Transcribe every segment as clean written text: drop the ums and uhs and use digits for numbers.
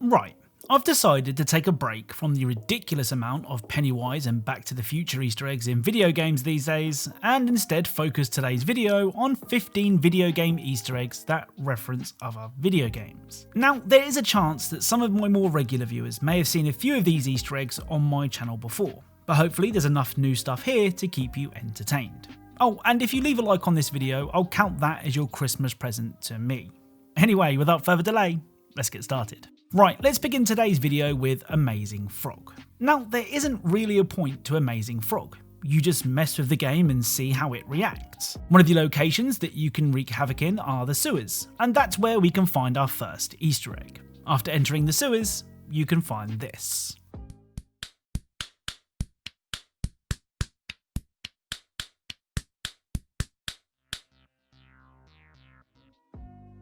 Right, I've decided to take a break from the ridiculous amount of Pennywise and Back to the Future Easter eggs in video games these days, and instead focus today's video on 15 video game Easter eggs that reference other video games. Now, there is a chance that some of my more regular viewers may have seen a few of these Easter eggs on my channel before, but hopefully there's enough new stuff here to keep you entertained. Oh, and if you leave a like on this video, I'll count that as your Christmas present to me. Anyway, without further delay, let's get started. Right, let's begin today's video with Amazing Frog. Now, there isn't really a point to Amazing Frog. You just mess with the game and see how it reacts. One of the locations that you can wreak havoc in are the sewers, and that's where we can find our first Easter egg. After entering the sewers, you can find this.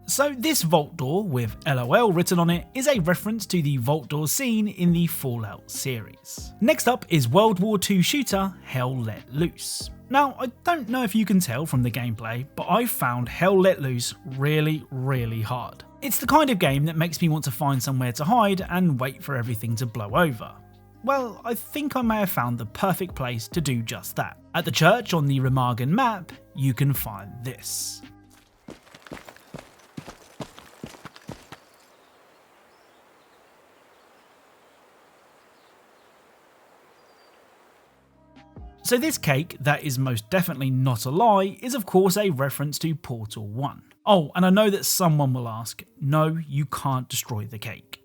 So this vault door with LOL written on it is a reference to the vault door scene in the Fallout series. Next up is World War II shooter Hell Let Loose. Now, I don't know if you can tell from the gameplay, but I found Hell Let Loose really hard. It's the kind of game that makes me want to find somewhere to hide and wait for everything to blow over. Well, I think I may have found the perfect place to do just that. At the church on the Remagen map, you can find this. So this cake, that is most definitely not a lie, is of course a reference to Portal 1. Oh, and I know that someone will ask, no, you can't destroy the cake.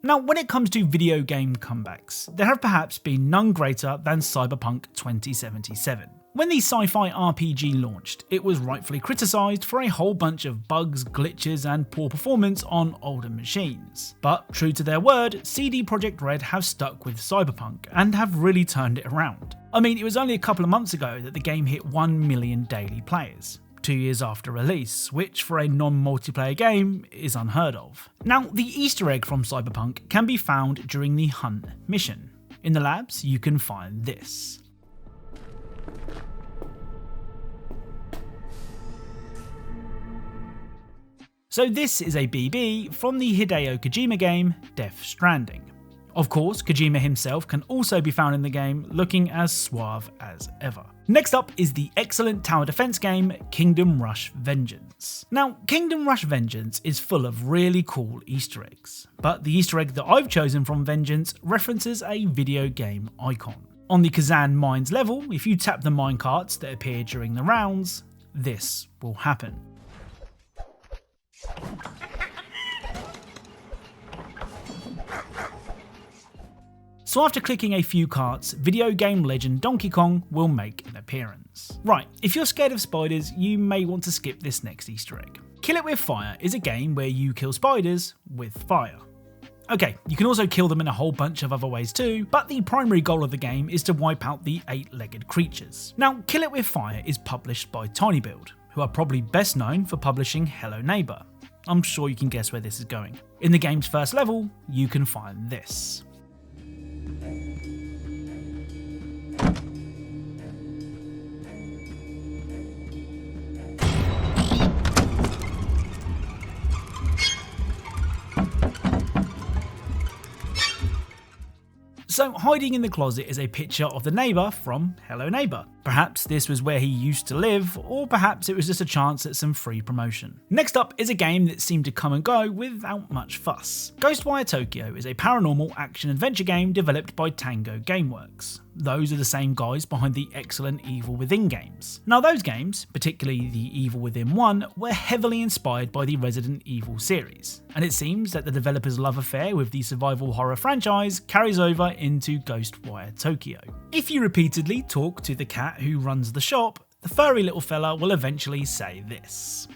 Now, when it comes to video game comebacks, there have perhaps been none greater than Cyberpunk 2077. When the sci-fi RPG launched, it was rightfully criticised for a whole bunch of bugs, glitches and poor performance on older machines. But true to their word, CD Projekt Red have stuck with Cyberpunk and have really turned it around. I mean, it was only a couple of months ago that the game hit 1 million daily players. 2 years after release, which for a non-multiplayer game is unheard of. Now, the Easter egg from Cyberpunk can be found during the Hunt mission. In the labs, you can find this. So this is a BB from the Hideo Kojima game Death Stranding. Of course, Kojima himself can also be found in the game looking as suave as ever. Next up is the excellent tower defense game Kingdom Rush Vengeance. Now, Kingdom Rush Vengeance is full of really cool Easter eggs, but the Easter egg that I've chosen from Vengeance references a video game icon. On the Kazan Mines level, if you tap the minecarts that appear during the rounds, this will happen. So after clicking a few carts, video game legend Donkey Kong will make an appearance. Right, if you're scared of spiders, you may want to skip this next Easter egg. Kill It With Fire is a game where you kill spiders with fire. Okay, you can also kill them in a whole bunch of other ways too, but the primary goal of the game is to wipe out the 8-legged creatures. Now, Kill It With Fire is published by TinyBuild, who are probably best known for publishing Hello Neighbor. I'm sure you can guess where this is going. In the game's first level, you can find this. So hiding in the closet is a picture of the neighbour from Hello Neighbour. Perhaps this was where he used to live, or perhaps it was just a chance at some free promotion. Next up is a game that seemed to come and go without much fuss. GHOSTWIRE Tokyo is a paranormal action-adventure game developed by Tango Gameworks. Those are the same guys behind the excellent Evil Within games. Now those games, particularly the Evil Within 1, were heavily inspired by the Resident Evil series, and it seems that the developers' love affair with the survival horror franchise carries over into GHOSTWIRE Tokyo. If you repeatedly talk to the cat who runs the shop, the furry little fella will eventually say this.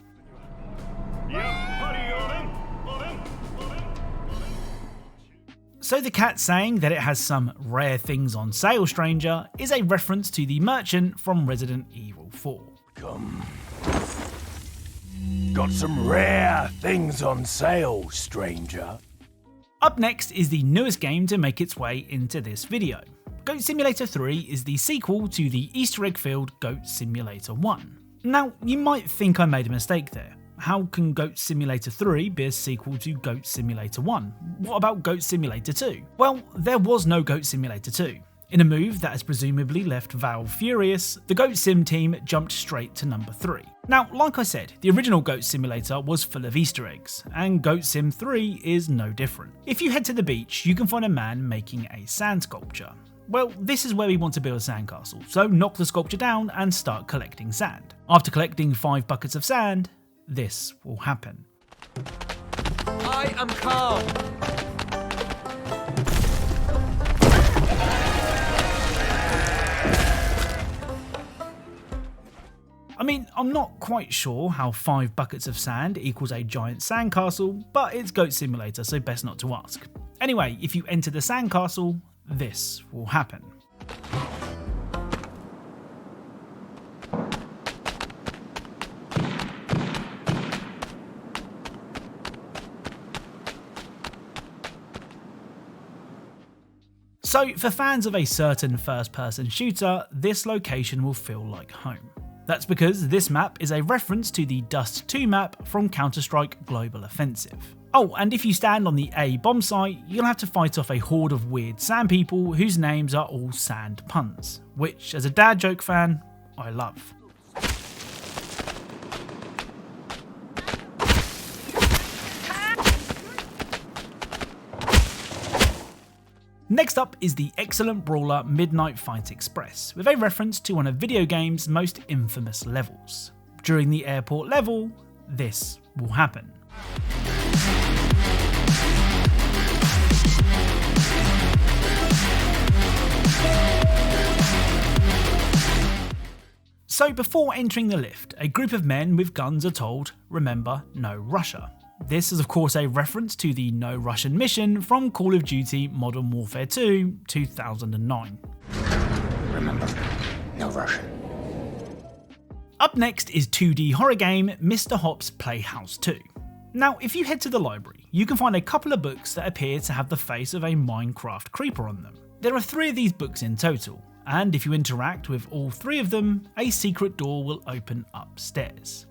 So the cat saying that it has some rare things on sale, stranger, is a reference to the merchant from Resident Evil 4. Come. Got some rare things on sale, stranger. Up next is the newest game to make its way into this video. Goat Simulator 3 is the sequel to the Easter egg filled Goat Simulator 1. Now, you might think I made a mistake there. How can Goat Simulator 3 be a sequel to Goat Simulator 1? What about Goat Simulator 2? Well, there was no Goat Simulator 2. In a move that has presumably left Valve furious, the Goat Sim team jumped straight to number 3. Now, like I said, the original Goat Simulator was full of Easter eggs, and Goat Sim 3 is no different. If you head to the beach, you can find a man making a sand sculpture. Well, this is where we want to build a sandcastle, so knock the sculpture down and start collecting sand. After collecting 5 buckets of sand, this will happen. I am calm. I mean, I'm not quite sure how 5 buckets of sand equals a giant sandcastle, but it's Goat Simulator, so best not to ask. Anyway, if you enter the sandcastle, this will happen. So, for fans of a certain first-person shooter, this location will feel like home. That's because this map is a reference to the Dust 2 map from Counter-Strike Global Offensive. Oh, and if you stand on the A bomb site, you'll have to fight off a horde of weird sand people whose names are all sand puns, which, as a dad joke fan, I love. Next up is the excellent brawler Midnight Fight Express, with a reference to one of video games' most infamous levels. During the airport level, this will happen. So before entering the lift, a group of men with guns are told, remember, no Russia. This is of course a reference to the No Russian mission from Call of Duty Modern Warfare 2 2009. Remember, no Russian. Up next is 2D horror game Mr. Hop's Playhouse 2. Now, if you head to the library, you can find a couple of books that appear to have the face of a Minecraft creeper on them. There are 3 of these books in total, and if you interact with all 3 of them, a secret door will open upstairs.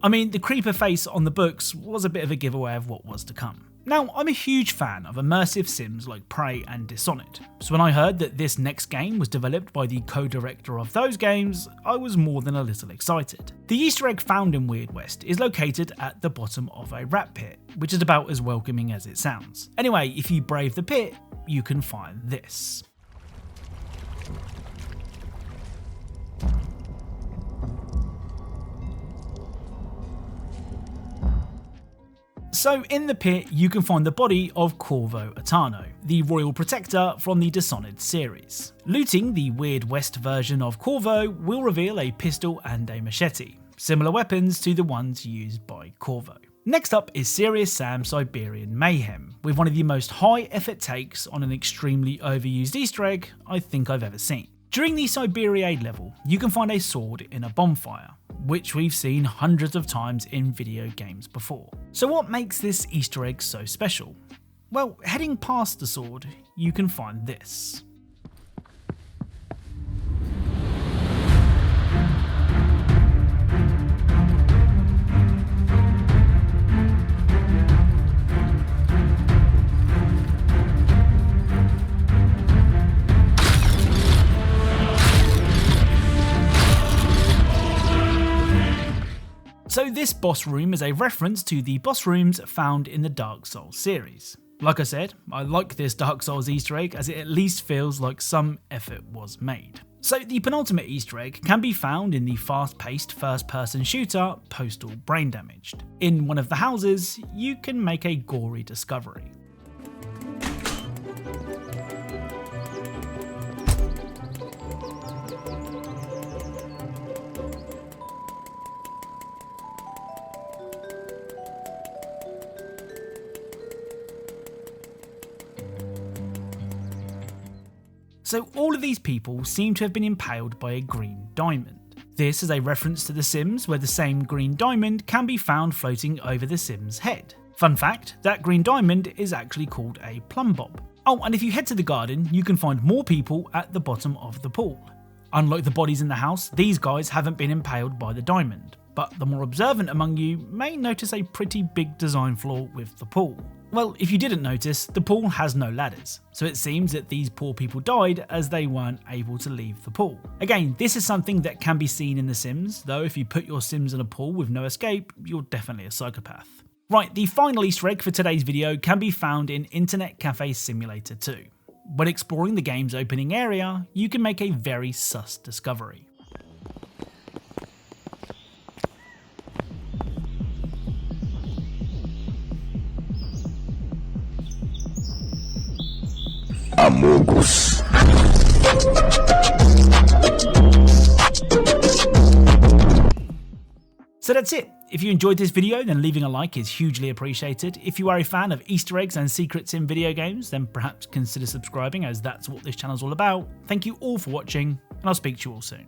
I mean, the creeper face on the books was a bit of a giveaway of what was to come. Now, I'm a huge fan of immersive sims like Prey and Dishonored, so when I heard that this next game was developed by the co-director of those games, I was more than a little excited. The Easter egg found in Weird West is located at the bottom of a rat pit, which is about as welcoming as it sounds. Anyway, if you brave the pit, you can find this. So in the pit, you can find the body of Corvo Atano, the royal protector from the Dishonored series. Looting the Weird West version of Corvo will reveal a pistol and a machete, similar weapons to the ones used by Corvo. Next up is Serious Sam Siberian Mayhem, with one of the most high effort takes on an extremely overused Easter egg I think I've ever seen. During the Siberian level, you can find a sword in a bonfire, which we've seen hundreds of times in video games before. So what makes this Easter egg so special? Well, heading past the sword, you can find this. So this boss room is a reference to the boss rooms found in the Dark Souls series. Like I said, I like this Dark Souls Easter egg as it at least feels like some effort was made. So the penultimate Easter egg can be found in the fast-paced first-person shooter Postal Brain Damaged. In one of the houses, you can make a gory discovery. So all of these people seem to have been impaled by a green diamond. This is a reference to The Sims, where the same green diamond can be found floating over the Sim's head. Fun fact, that green diamond is actually called a plumb bob. Oh, and if you head to the garden, you can find more people at the bottom of the pool. Unlike the bodies in the house, these guys haven't been impaled by the diamond, but the more observant among you may notice a pretty big design flaw with the pool. Well, if you didn't notice, the pool has no ladders, so it seems that these poor people died as they weren't able to leave the pool. Again, this is something that can be seen in The Sims, though if you put your Sims in a pool with no escape, you're definitely a psychopath. Right, the final Easter egg for today's video can be found in Internet Cafe Simulator 2. When exploring the game's opening area, you can make a very sus discovery. Amogus. So that's it. If you enjoyed this video, then leaving a like is hugely appreciated. If you are a fan of Easter eggs and secrets in video games, then perhaps consider subscribing, as that's what this channel is all about. Thank you all for watching, and I'll speak to you all soon.